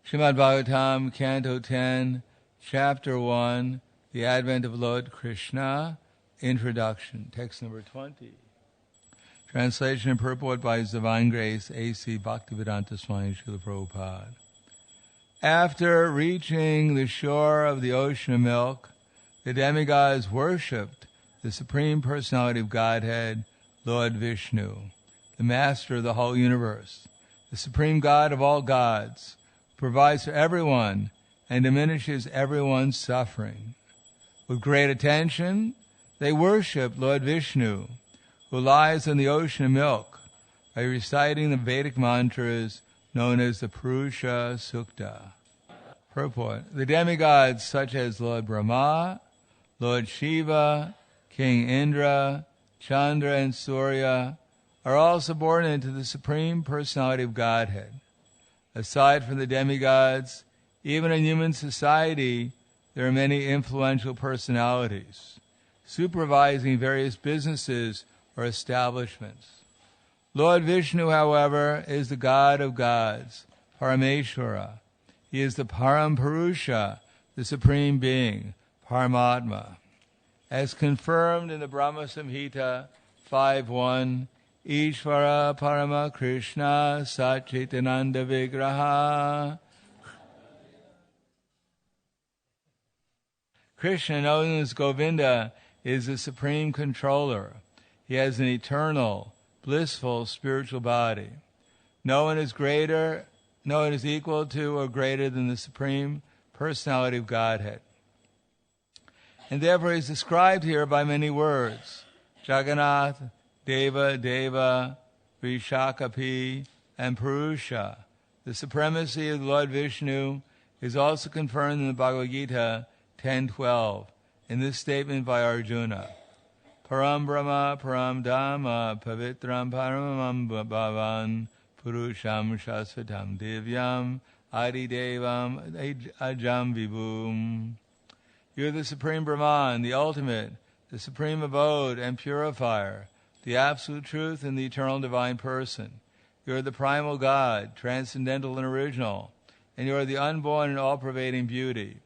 Srimad Bhagavatam, Canto 10, Chapter 1, The Advent of Lord Krishna, Introduction, text number 20. Translation and purport by His Divine Grace, A.C. Bhaktivedanta Swami Srila Prabhupada. After reaching the shore of the ocean of milk, the demigods worshipped the Supreme Personality of Godhead, Lord Vishnu, the Master of the whole universe, the Supreme God of all gods, who provides for everyone and diminishes everyone's suffering. With great attention, they worshipped Lord Vishnu, who lies in the ocean of milk, by reciting the Vedic mantras known as the Purusha Sukta. Purport. The demigods such as Lord Brahma, Lord Shiva, King Indra, Chandra and Surya are all subordinate to the Supreme Personality of Godhead. Aside from the demigods, even in human society, there are many influential personalities, supervising various businesses or establishments. Lord Vishnu, however, is the God of gods, Parameshvara. He is the Param Purusha, the Supreme Being, Paramatma. As confirmed in the Brahma Samhita 5.1, Ishvara Parama Krishna Satchitananda Vigraha. Krishna, known as Govinda, is the Supreme Controller. He has an eternal, blissful spiritual body. No one is equal to or greater than the Supreme Personality of Godhead. And therefore he is described here by many words: Jagannath, Deva, Deva, Vishakapi, and Purusha. The supremacy of the Lord Vishnu is also confirmed in the Bhagavad Gita 10.12, in this statement by Arjuna. Param Brahma, Param Dhamma, Pavitram Paramam Bhavan, Purusham Shasvatam Divyam, Adi Devam, Ajam Vibhum. You are the Supreme Brahman, the ultimate, the supreme abode and purifier, the absolute truth and the eternal divine person. You are the primal God, transcendental and original, and you are the unborn and all-pervading beauty.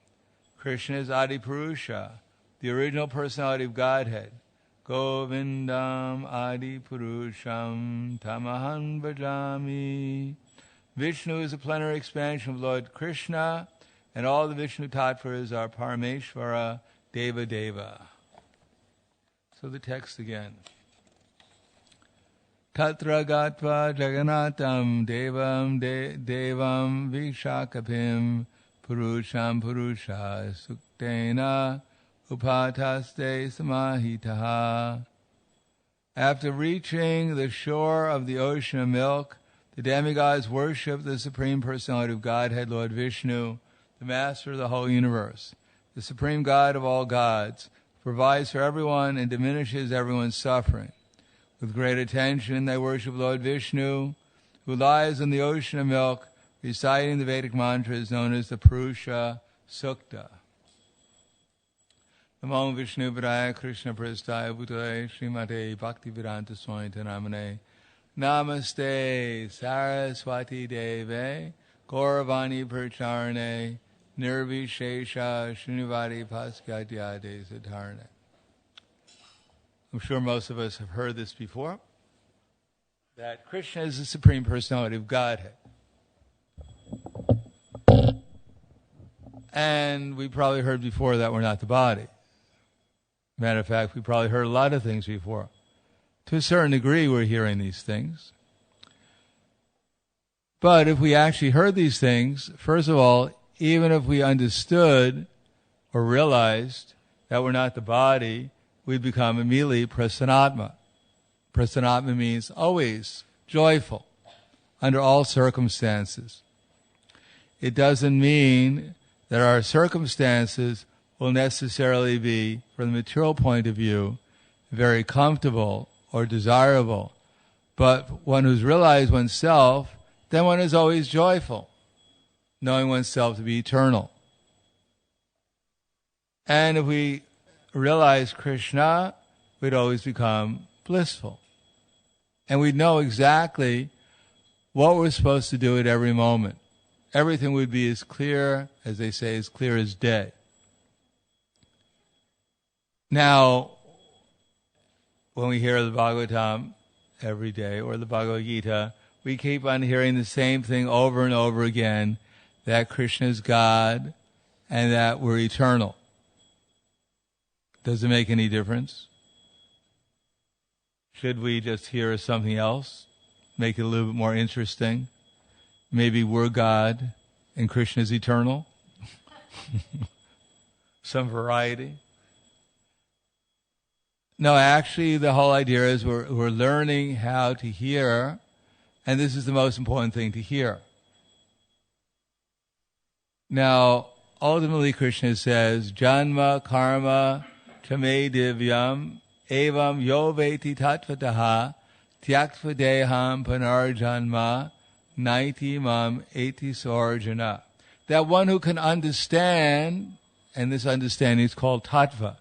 Krishna is Adi Purusha, the original personality of Godhead. Govindam Adi Purusham Tamahan Bhajami. Vishnu is a plenary expansion of Lord Krishna, and all the Vishnu Tattvas are Parameshvara, Deva Deva. So the text again. Tatra Gatva Jagannatam Devam Devam Vishakapim Purusham Purusha Suktena Upataste Samahitaha. After reaching the shore of the ocean of milk, the demigods worship the Supreme Personality of Godhead, Lord Vishnu, the Master of the whole universe, the Supreme God of all gods, provides for everyone and diminishes everyone's suffering. With great attention, they worship Lord Vishnu, who lies in the ocean of milk, reciting the Vedic mantras known as the Purusha Sukta. Namo Vishnu Padaya Krishna Prasthaya Bhutale Srimate Bhaktivedanta Swami Namane Namaste Saraswati Deve Gauravani Pracharane Nirvishesha Srinivadi Paskyatyade Siddharane. I'm sure most of us have heard this before, that Krishna is the Supreme Personality of Godhead. And we probably heard before that we're not the body. Matter of fact, we probably heard a lot of things before. To a certain degree, we're hearing these things. But if we actually heard these things, first of all, even if we understood or realized that we're not the body, we become immediately prasanatma. Prasanatma means always joyful, under all circumstances. It doesn't mean that our circumstances will necessarily be, from the material point of view, very comfortable or desirable. But one who's realized oneself, then one is always joyful, knowing oneself to be eternal. And if we realize Krishna, we'd always become blissful. And we'd know exactly what we're supposed to do at every moment. everything would be as clear, as they say, as clear as day. Now, when we hear the Bhagavatam every day, or the Bhagavad Gita, we keep on hearing the same thing over and over again, that Krishna is God and that we're eternal. Does it make any difference? Should we just hear something else? Make it a little bit more interesting? Maybe we're God and Krishna is eternal? Some variety? No, actually the whole idea is we're learning how to hear, and this is the most important thing to hear. Now, ultimately Krishna says, Janma karma chame divyam evam yo veti tatvataha tyaktva deham panarjanma naiti mam eti sorjana. That one who can understand, and this understanding is called tattva.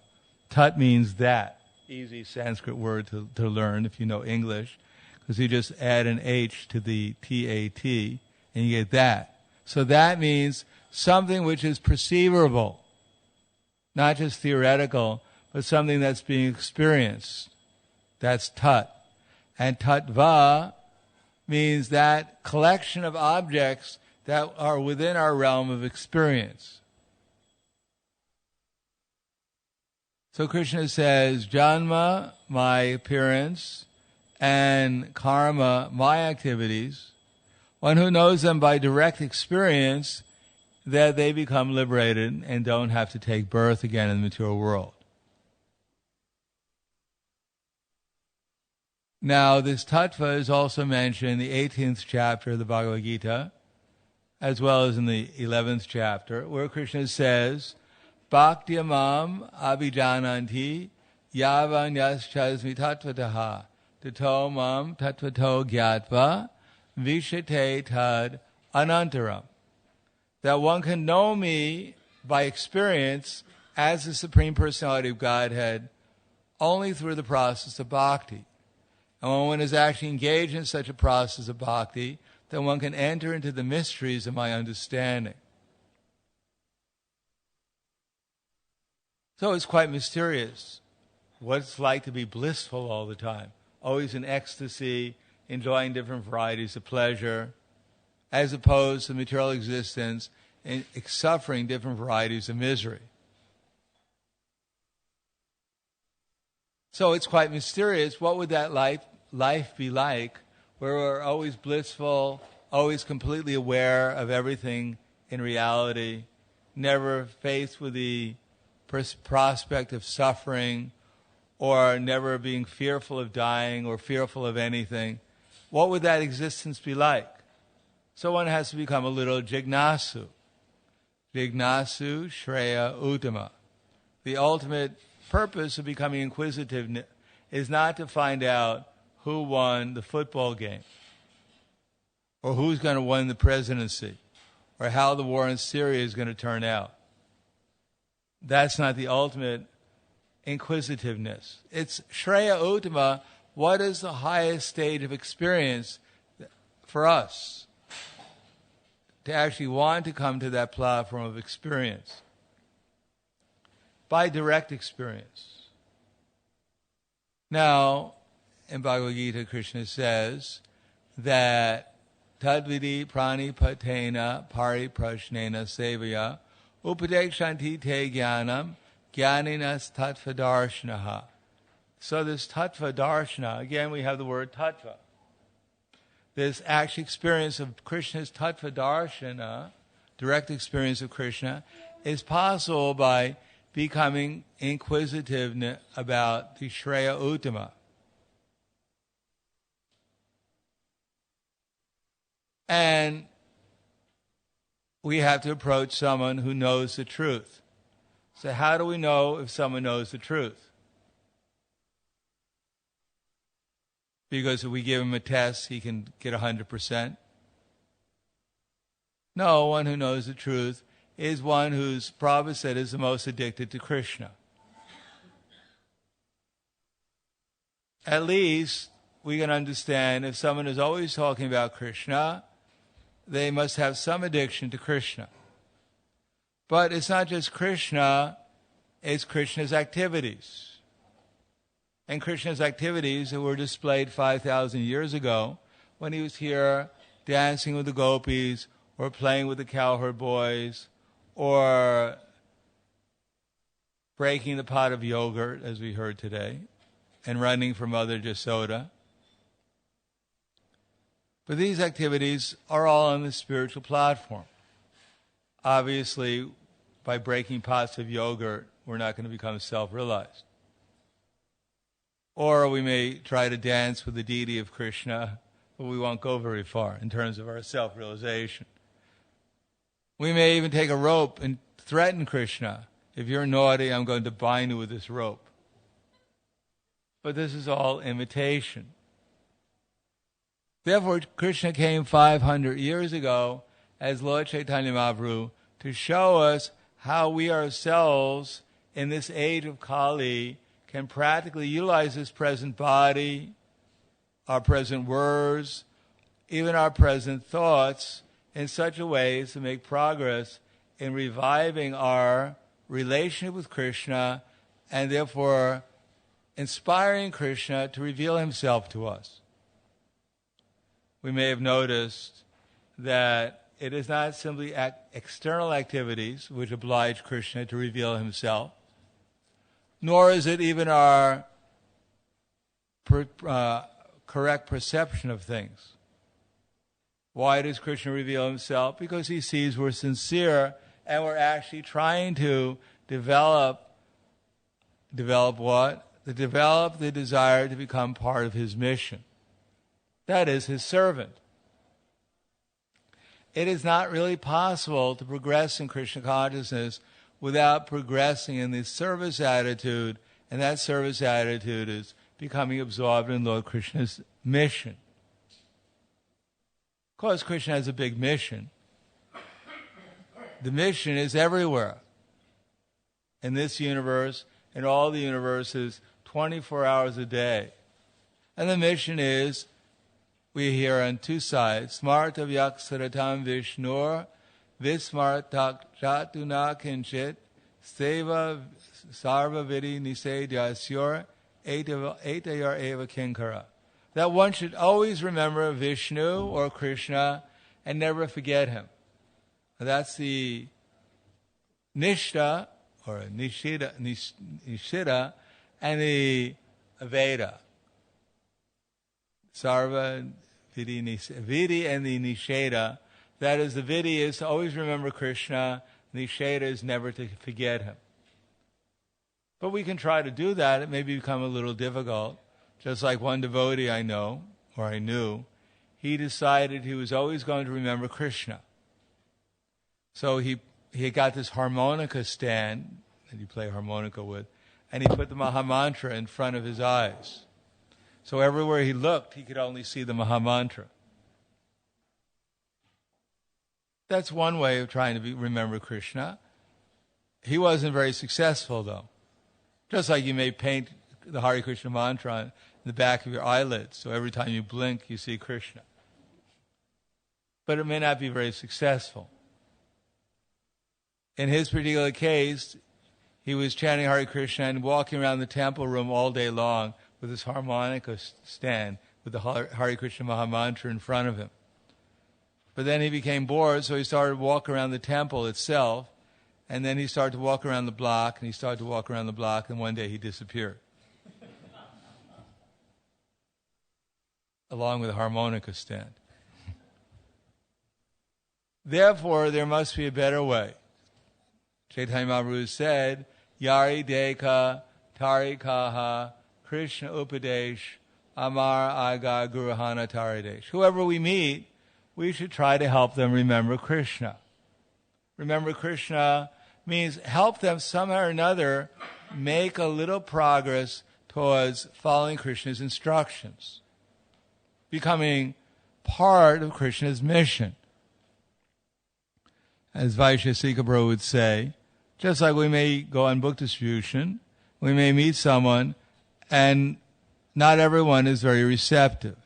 Tat means that. Easy Sanskrit word to learn if you know English, because you just add an H to the T-A-T and you get that. So that means something which is perceivable, not just theoretical, but something that's being experienced. That's tat. And tattva means that collection of objects that are within our realm of experience. So Krishna says, Janma, my appearance, and karma, my activities, one who knows them by direct experience, that they become liberated and don't have to take birth again in the material world. Now, this tattva is also mentioned in the 18th chapter of the Bhagavad Gita, as well as in the 11th chapter, where Krishna says, Bhaktyamam abhijananti yavan yaschasmi tattvataha tato mam tattvato gyatva vishate tad anantaram. That one can know me by experience as the Supreme Personality of Godhead only through the process of bhakti. And when one is actually engaged in such a process of bhakti, then one can enter into the mysteries of my understanding. So it's quite mysterious what it's like to be blissful all the time, always in ecstasy, enjoying different varieties of pleasure, as opposed to material existence and suffering different varieties of misery. So it's quite mysterious. What would that life be like, where we're always blissful, always completely aware of everything in reality, never faced with the prospect of suffering, or never being fearful of dying or fearful of anything? What would that existence be like? So one has to become a little jignasu. Jignasu Shreya Uttama. The ultimate purpose of becoming inquisitive is not to find out who won the football game, or who's going to win the presidency, or how the war in Syria is going to turn out. That's not the ultimate inquisitiveness. It's Shreya Uttama. What is the highest stage of experience for us to actually want to come to that platform of experience? By direct experience. Now, in Bhagavad Gita, Krishna says that Tadvidi prani patena pari prashnena sevaya upadekshanti te jnanam jnaninas tattva darshanaha. So this tattva darshana, again we have the word tattva. This actual experience of Krishna's tattva darshana, direct experience of Krishna, is possible by becoming inquisitive about the Shreya Uttama. And we have to approach someone who knows the truth. So how do we know if someone knows the truth? Because if we give him a test, he can get 100%? No, one who knows the truth is one whose Prabhupada said is the most addicted to Krishna. At least we can understand if someone is always talking about Krishna, they must have some addiction to Krishna. But it's not just Krishna, it's Krishna's activities. And Krishna's activities that were displayed 5,000 years ago when he was here dancing with the gopis or playing with the cowherd boys or breaking the pot of yogurt, as we heard today, and running from Mother Jasoda. But these activities are all on the spiritual platform. Obviously, by breaking pots of yogurt, we're not going to become self-realized. Or we may try to dance with the deity of Krishna, but we won't go very far in terms of our self-realization. We may even take a rope and threaten Krishna. If you're naughty, I'm going to bind you with this rope. But this is all imitation. Therefore, Krishna came 500 years ago as Lord Chaitanya Mahaprabhu to show us how we ourselves, in this age of Kali, can practically utilize this present body, our present words, even our present thoughts, in such a way as to make progress in reviving our relationship with Krishna and therefore inspiring Krishna to reveal himself to us. We may have noticed that it is not simply external activities which oblige Krishna to reveal himself, nor is it even our correct perception of things. Why does Krishna reveal himself? Because he sees we're sincere and we're actually trying to develop what? Develop the desire to become part of his mission. That is, his servant. It is not really possible to progress in Krishna consciousness without progressing in the service attitude, and that service attitude is becoming absorbed in Lord Krishna's mission. Of course, Krishna has a big mission. The mission is everywhere. In this universe, in all the universes, 24 hours a day. And the mission is, we hear on two sides, Smarta Vyaksaratam Vishnur, Vismartak Jatuna Kinchit, Seva Sarva Vidi Nise Jasyur, Etayar Eva Kinkara. That one should always remember Vishnu or Krishna and never forget him. That's the Nishta, or Nishida, and the Veda. Sarva, Vidi and the Nisheda. That is, the Vidi is to always remember Krishna, Nisheda is never to forget him. But we can try to do that. It may become a little difficult. Just like one devotee I know, or I knew, he decided he was always going to remember Krishna. So he got this harmonica stand that he play harmonica with, and he put the Mahamantra in front of his eyes. So everywhere he looked, he could only see the Mahamantra. That's one way of trying to remember Krishna. He wasn't very successful, though. Just like you may paint the Hare Krishna mantra in the back of your eyelids, so every time you blink, you see Krishna. But it may not be very successful. In his particular case, he was chanting Hare Krishna and walking around the temple room all day long with his harmonica stand with the Hare Krishna Mahamantra in front of him. But then he became bored, so he started walking around the temple itself, and then he started to walk around the block, and he started to walk around the block, and one day he disappeared. Along with a harmonica stand. Therefore, there must be a better way. Chaitanya Mahaprabhu said, Yari Deka, Tari Kaha, Krishna Upadesh, Amar Aga Guruhana Taridesh. Whoever we meet, we should try to help them remember Krishna. Remember Krishna means help them somehow or another make a little progress towards following Krishna's instructions, becoming part of Krishna's mission. As Vaishya Prabhu would say, just like we may go on book distribution, we may meet someone and not everyone is very receptive.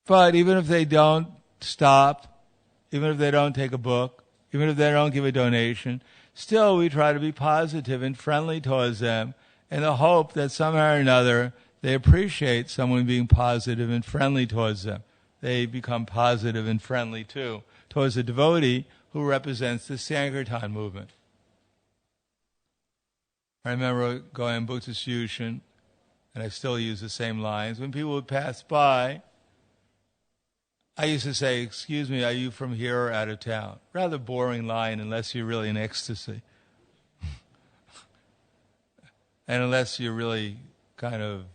But even if they don't stop, even if they don't take a book, even if they don't give a donation, still we try to be positive and friendly towards them in the hope that somehow or another they appreciate someone being positive and friendly towards them. They become positive and friendly too towards a devotee who represents the Sankirtan movement. I remember going on Buddhist Yushin, and I still use the same lines. When people would pass by, I used to say, "Excuse me, are you from here or out of town?" Rather boring line unless you're really in ecstasy. And unless you're really kind of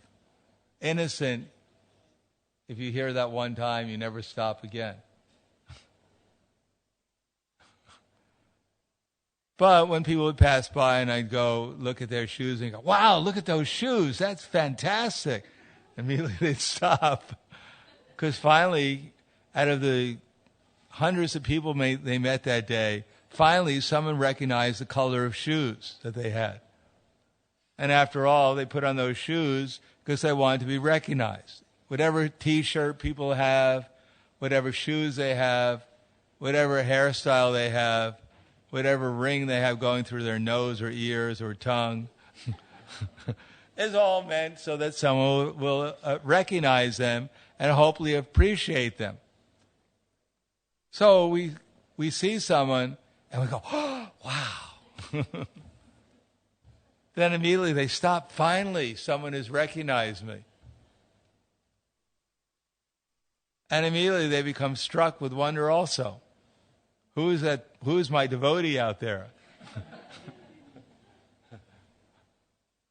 innocent, if you hear that one time, you never stop again. But when people would pass by and I'd go look at their shoes and go, "Wow, look at those shoes, that's fantastic," immediately they'd stop. Because finally, out of the hundreds of people they met that day, finally someone recognized the color of shoes that they had. And after all, they put on those shoes because they wanted to be recognized. Whatever T-shirt people have, whatever shoes they have, whatever hairstyle they have, whatever ring they have going through their nose or ears or tongue, is all meant so that someone will recognize them and hopefully appreciate them. So we see someone and we go, "Oh, wow." Then immediately they stop. Finally, someone has recognized me. And immediately they become struck with wonder also. Who is that? Who is my devotee out there?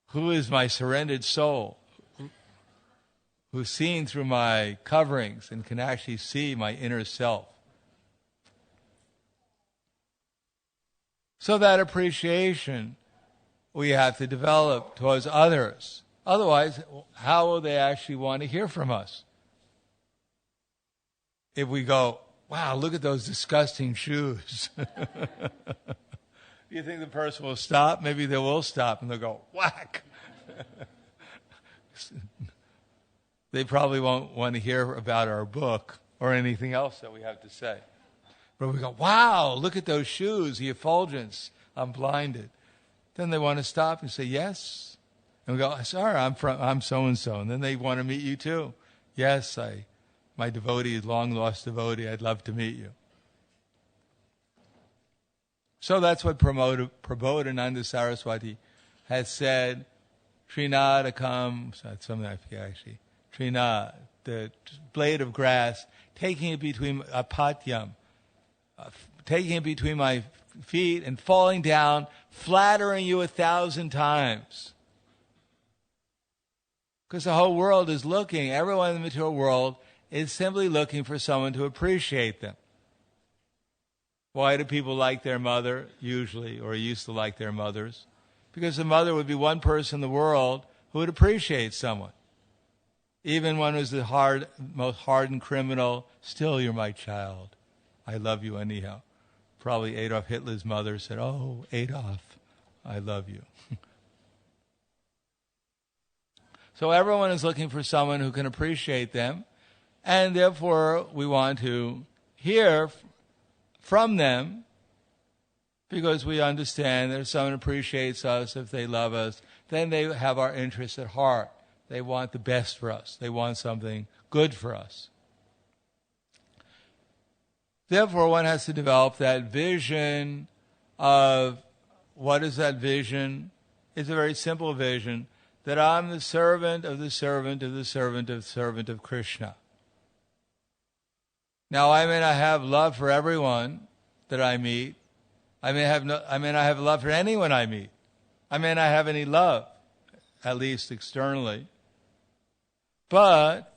Who is my surrendered soul? Who's seen through my coverings and can actually see my inner self? So that appreciation we have to develop towards others. Otherwise, how will they actually want to hear from us? If we go, "Wow, look at those disgusting shoes." Do you think the person will stop? Maybe they will stop and they'll go, "Whack." They probably won't want to hear about our book or anything else that we have to say. But we go, "Wow, look at those shoes, the effulgence, I'm blinded." Then they want to stop and say, "Yes." And we go, "Sorry, I'm so-and-so." And then they want to meet you too. "Yes, my devotee is long-lost devotee. I'd love to meet you." So that's what Prahladananda Saraswati has said. Trinadakam, that's something I forget actually. Trinad, the blade of grass, taking it between apatyam, taking it between my feet and falling down, flattering you 1,000 times. Because the whole world is looking, everyone in the material world is simply looking for someone to appreciate them. Why do people like their mother, usually, or used to like their mothers? Because the mother would be one person in the world who would appreciate someone. Even one who's the most hardened criminal, "Still you're my child. I love you anyhow." Probably Adolf Hitler's mother said, "Oh, Adolf, I love you." So everyone is looking for someone who can appreciate them, and therefore we want to hear from them because we understand that if someone appreciates us, if they love us, then they have our interests at heart. They want the best for us. They want something good for us. Therefore, one has to develop that vision of, what is that vision? It's a very simple vision, that I'm the servant of the servant of the servant of the servant of Krishna. Now, I may not have love for everyone that I meet. I may not have love for anyone I meet. I may not have any love, at least externally. But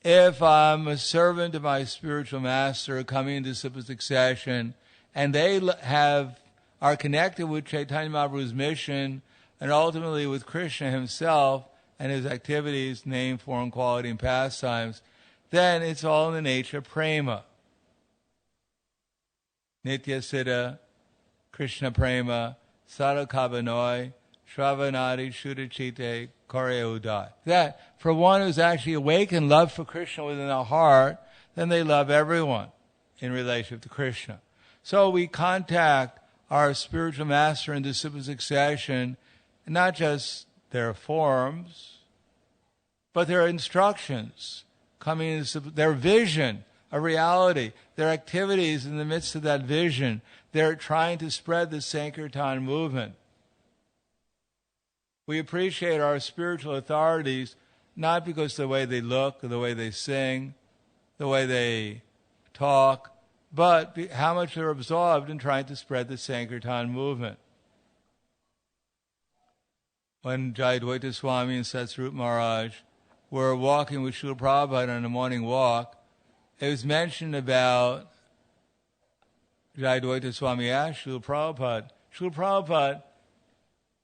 if I'm a servant of my spiritual master coming into simple succession, and they are connected with Chaitanya Mahaprabhu's mission, and ultimately with Krishna himself and his activities, name, form, quality, and pastimes, then it's all in the nature of prema. Nitya Siddha, Krishna prema, Sadhakavanoi, Shravanadi, Shudachite, Karya Udai. That, for one who's actually awakened love for Krishna within the heart, then they love everyone in relationship to Krishna. So we contact our spiritual master in disciple succession, not just their forms, but their instructions, coming into their vision, a reality, their activities in the midst of that vision. They're trying to spread the Sankirtan movement. We appreciate our spiritual authorities not because of the way they look, or the way they sing, the way they talk, but how much they're absorbed in trying to spread the Sankirtan movement. When Jayadvaita Swami and Satsvarup Maharaj were walking with Srila Prabhupada on a morning walk, it was mentioned about Jayadvaita Swami asked Srila Prabhupada,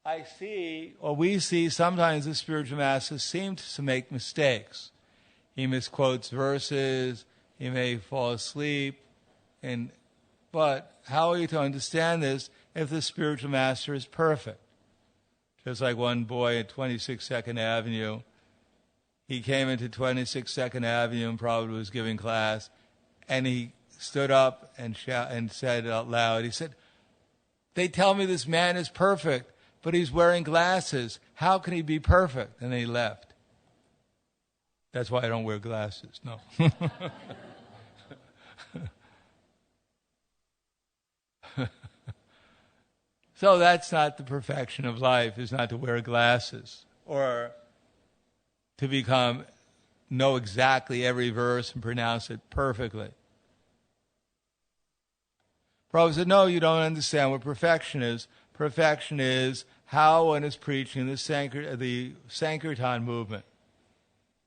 I see, or we see, sometimes the spiritual master seems to make mistakes. He misquotes verses, he may fall asleep, but how are you to understand this if the spiritual master is perfect? Just like one boy at 26 Second Avenue, he came into 26 Second Avenue and probably was giving class, and he stood up and said out loud, he said, they tell me this man is perfect, but he's wearing glasses. How can he be perfect? And then he left. That's why I don't wear glasses. No. So that's not the perfection of life, is not to wear glasses or to know exactly every verse and pronounce it perfectly. Prabhupada said, no, you don't understand what perfection is. Perfection is how one is preaching the Sankirtan movement.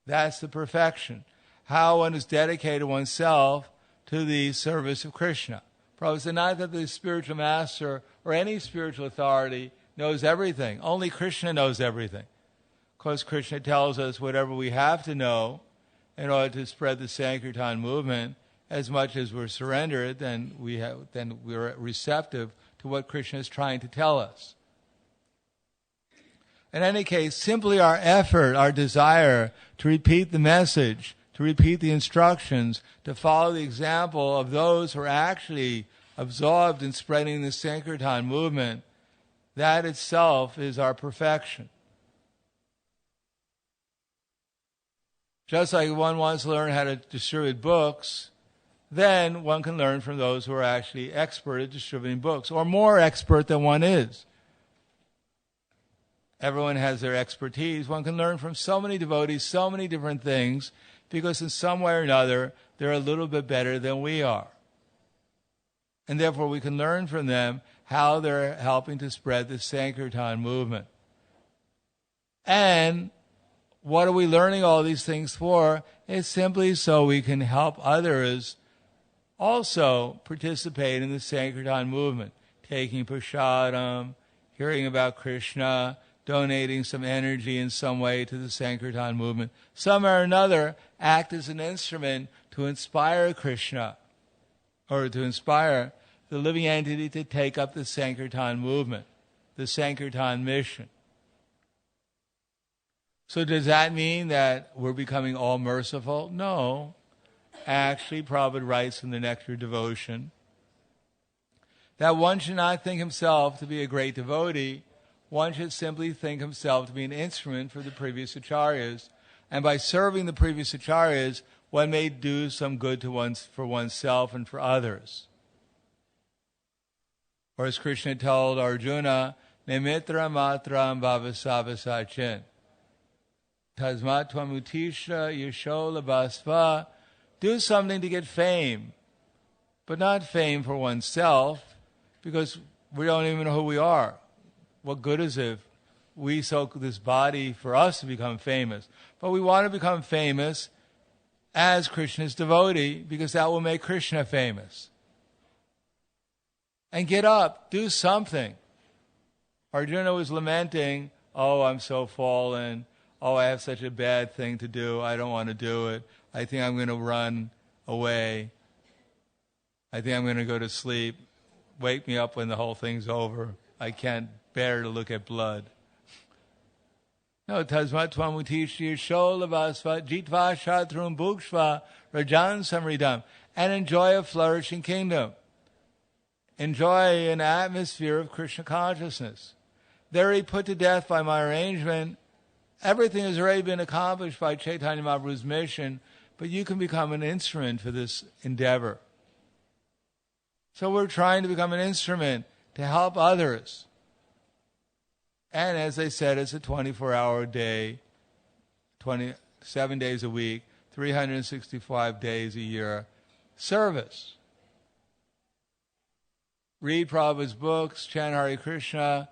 That's the perfection. How one has dedicated oneself to the service of Krishna. Prabhupada said, not that the spiritual master or any spiritual authority knows everything. Only Krishna knows everything. Because Krishna tells us whatever we have to know in order to spread the Sankirtan movement, as much as we're surrendered, then we're receptive to what Krishna is trying to tell us. In any case, simply our effort, our desire to repeat the message, to repeat the instructions, to follow the example of those who are actually absorbed in spreading the Sankirtan movement, that itself is our perfection. Just like one wants to learn how to distribute books, then one can learn from those who are actually expert at distributing books, or more expert than one is. Everyone has their expertise. One can learn from so many devotees, so many different things, because in some way or another, they're a little bit better than we are. And therefore, we can learn from them how they're helping to spread the Sankirtan movement. And what are we learning all these things for? It's simply so we can help others also participate in the Sankirtan movement, taking prasadam, hearing about Krishna, donating some energy in some way to the Sankirtan movement. Some or another act as an instrument to inspire Krishna, or to inspire the living entity to take up the Sankirtan movement, the Sankirtan mission. So does that mean that we're becoming all merciful? No. Actually, Prabhupada writes in the Nectar Devotion that one should not think himself to be a great devotee. One should simply think himself to be an instrument for the previous acharyas. And by serving the previous acharyas, one may do some good for oneself and for others. Or as Krishna told Arjuna, Nimitra matram bhavasavasachin. Tasmat tvamutisha yashola basva. Do something to get fame, but not fame for oneself, because we don't even know who we are. What good is it if we soak this body for us to become famous? But we want to become famous as Krishna's devotee, because that will make Krishna famous. And get up, do something. Arjuna was lamenting, oh, I'm so fallen. Oh, I have such a bad thing to do. I don't want to do it. I think I'm going to run away. I think I'm going to go to sleep. Wake me up when the whole thing's over. I can't bear to look at blood. No, tasmat tvam utishti sholavasva jitva shatrum bhukshva rajan samridam. And enjoy a flourishing kingdom. Enjoy an atmosphere of Krishna consciousness. There he put to death by my arrangement. Everything has already been accomplished by Chaitanya Mahaprabhu's mission, but you can become an instrument for this endeavor. So we're trying to become an instrument to help others. And as I said, it's a 24-hour day, 27 days a week, 365 days a year service. Read Prabhupada's books, chant Hare Krishna,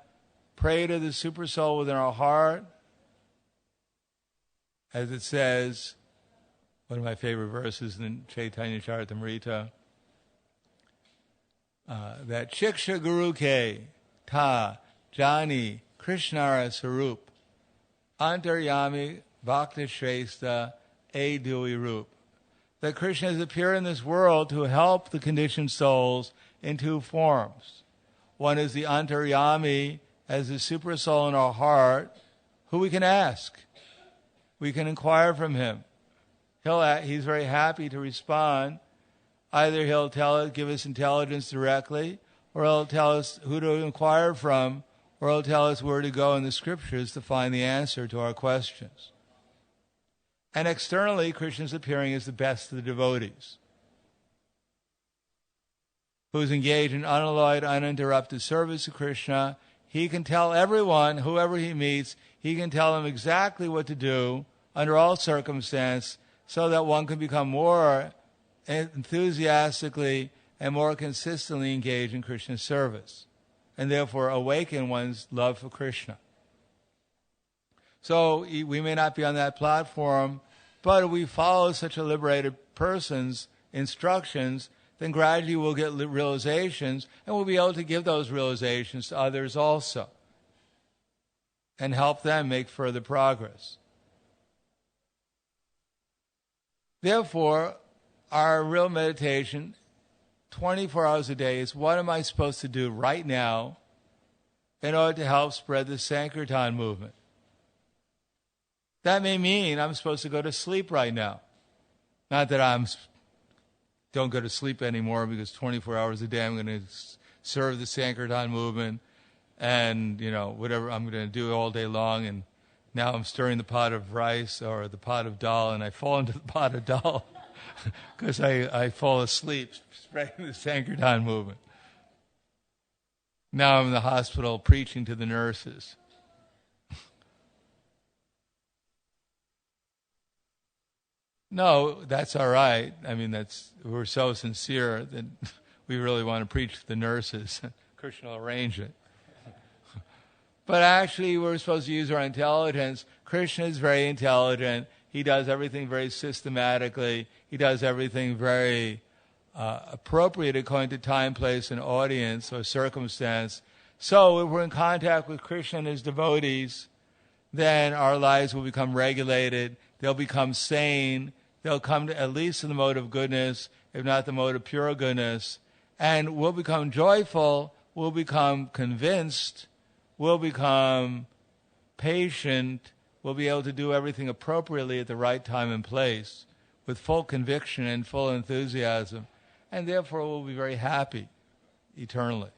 pray to the super soul within our heart. As it says, one of my favorite verses in Chaitanya Charitamrita, that Shiksha Guru Ke Ta Jani Krishnara Sarup Antaryami Bhakta Shrestha A Dui Rup. That Krishna has appeared in this world to help the conditioned souls in two forms. One is the Antaryami, as the super soul in our heart, who we can ask. We can inquire from him. He's very happy to respond. Either he'll give us intelligence directly, or he'll tell us who to inquire from, or he'll tell us where to go in the scriptures to find the answer to our questions. And externally, Krishna's appearing as the best of the devotees, who's engaged in unalloyed, uninterrupted service to Krishna. He can tell everyone, whoever he meets, he can tell them exactly what to do under all circumstances, so that one can become more enthusiastically and more consistently engaged in Krishna's service, and therefore awaken one's love for Krishna. So we may not be on that platform, but if we follow such a liberated person's instructions, then gradually we'll get realizations, and we'll be able to give those realizations to others also, and help them make further progress. Therefore, our real meditation, 24 hours a day, is what am I supposed to do right now in order to help spread the Sankirtan movement? That may mean I'm supposed to go to sleep right now. Not that I don't go to sleep anymore, because 24 hours a day I'm going to serve the Sankirtan movement and, whatever I'm going to do all day long, and now I'm stirring the pot of rice or the pot of dal, and I fall into the pot of dal because I fall asleep spreading the Sankirtan movement. Now I'm in the hospital preaching to the nurses. No, that's all right. I mean, we're so sincere that we really want to preach to the nurses. Krishna will arrange it. But actually, we're supposed to use our intelligence. Krishna is very intelligent. He does everything very systematically. He does everything very appropriate according to time, place, and audience or circumstance. So if we're in contact with Krishna and his devotees, then our lives will become regulated. They'll become sane. They'll come to at least in the mode of goodness, if not the mode of pure goodness. And we'll become joyful. We'll become convinced. We'll become patient. We'll be able to do everything appropriately at the right time and place with full conviction and full enthusiasm. And therefore we'll be very happy eternally.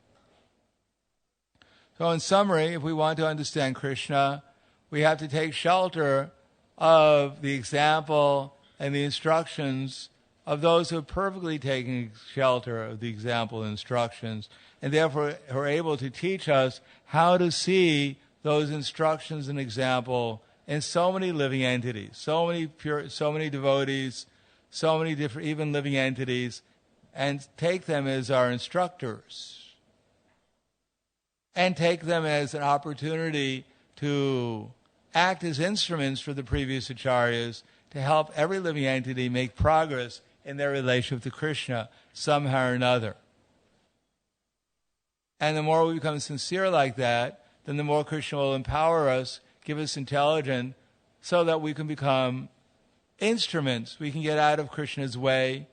So in summary, if we want to understand Krishna, we have to take shelter of the example and the instructions of those who have perfectly taken shelter of the example and instructions, and therefore are able to teach us how to see those instructions and example in so many living entities, so many devotees, so many different, even living entities, and take them as our instructors, and take them as an opportunity to act as instruments for the previous acharyas to help every living entity make progress in their relationship to Krishna somehow or another. And the more we become sincere like that, then the more Krishna will empower us, give us intelligence, so that we can become instruments. We can get out of Krishna's way.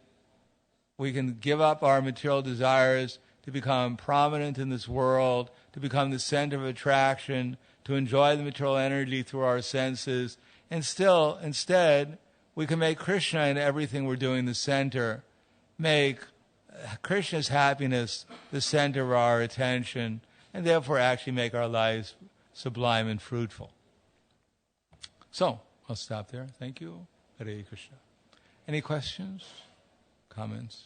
We can give up our material desires to become prominent in this world, to become the center of attraction, to enjoy the material energy through our senses, and still, instead, we can make Krishna in everything we're doing the center, make Krishna's happiness the center of our attention, and therefore actually make our lives sublime and fruitful. So, I'll stop there. Thank you. Hare Krishna. Any questions? Comments?